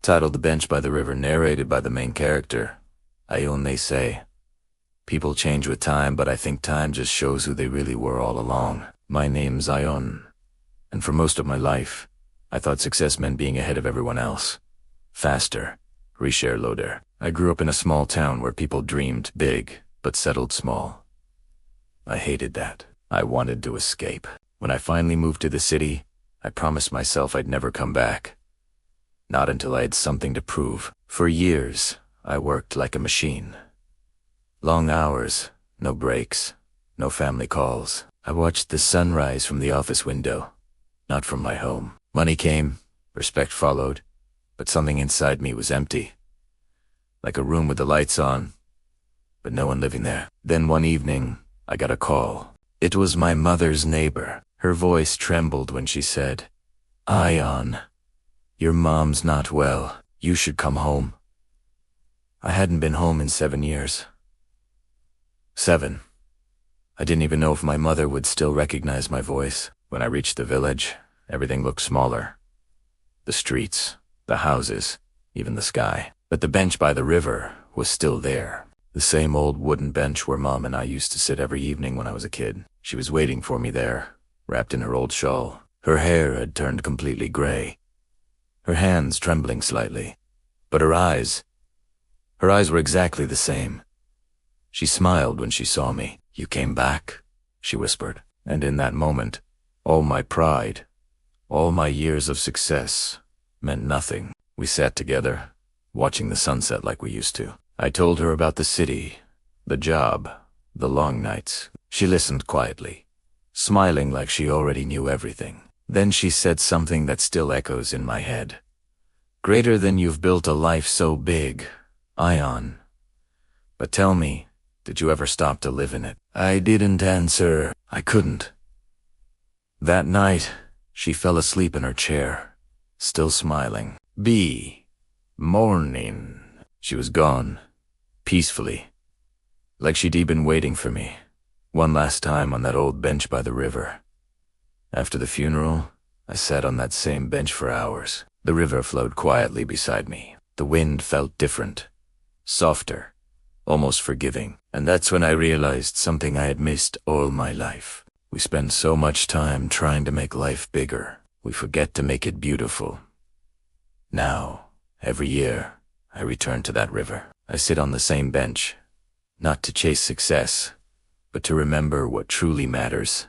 Titled The Bench by the River, narrated by the main character, Ayaan. They say, people change with time, but I think time just shows who they really were all along. My name's Ayaan, and for most of my life, I thought success meant being ahead of everyone else. Faster, reshare loader. I grew up in a small town where people dreamed big, but settled small. I hated that. I wanted to escape. When I finally moved to the city, I promised myself I'd never come back. Not until I had something to prove. For years, I worked like a machine. Long hours, no breaks, no family calls. I watched the sunrise from the office window, not from my home. Money came, respect followed, but something inside me was empty. Like a room with the lights on, but no one living there. Then one evening, I got a call. It was my mother's neighbor. Her voice trembled when she said, "Ayaan, your mom's not well. You should come home." I hadn't been home in 7 years. 7. I didn't even know if my mother would still recognize my voice. When I reached the village, everything looked smaller. The streets, the houses, even the sky. But the bench by the river was still there. The same old wooden bench where Mom and I used to sit every evening when I was a kid. She was waiting for me there, wrapped in her old shawl. Her hair had turned completely gray, her hands trembling slightly. But her eyes were exactly the same. She smiled when she saw me. "You came back," she whispered. And in that moment, all my pride, all my years of success, meant nothing. We sat together, watching the sunset like we used to. I told her about the city, the job, the long nights. She listened quietly, smiling like she already knew everything. Then she said something that still echoes in my head. "Greater than you've built a life so big, Ayaan. But tell me, did you ever stop to live in it?" I didn't answer. I couldn't. That night, she fell asleep in her chair, still smiling. Morning. She was gone, peacefully, like she'd been waiting for me, one last time on that old bench by the river. After the funeral, I sat on that same bench for hours. The river flowed quietly beside me. The wind felt different, softer, almost forgiving. And that's when I realized something I had missed all my life. We spend so much time trying to make life bigger, we forget to make it beautiful. Now, every year, I return to that river. I sit on the same bench, not to chase success, but to remember what truly matters.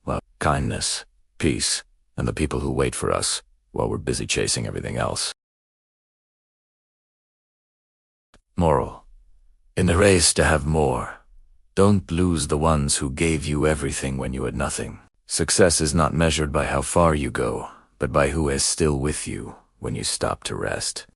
Love, kindness, peace, and the people who wait for us while we're busy chasing everything else. Moral: in the race to have more, don't lose the ones who gave you everything when you had nothing. Success is not measured by how far you go, but by who is still with you when you stop to rest.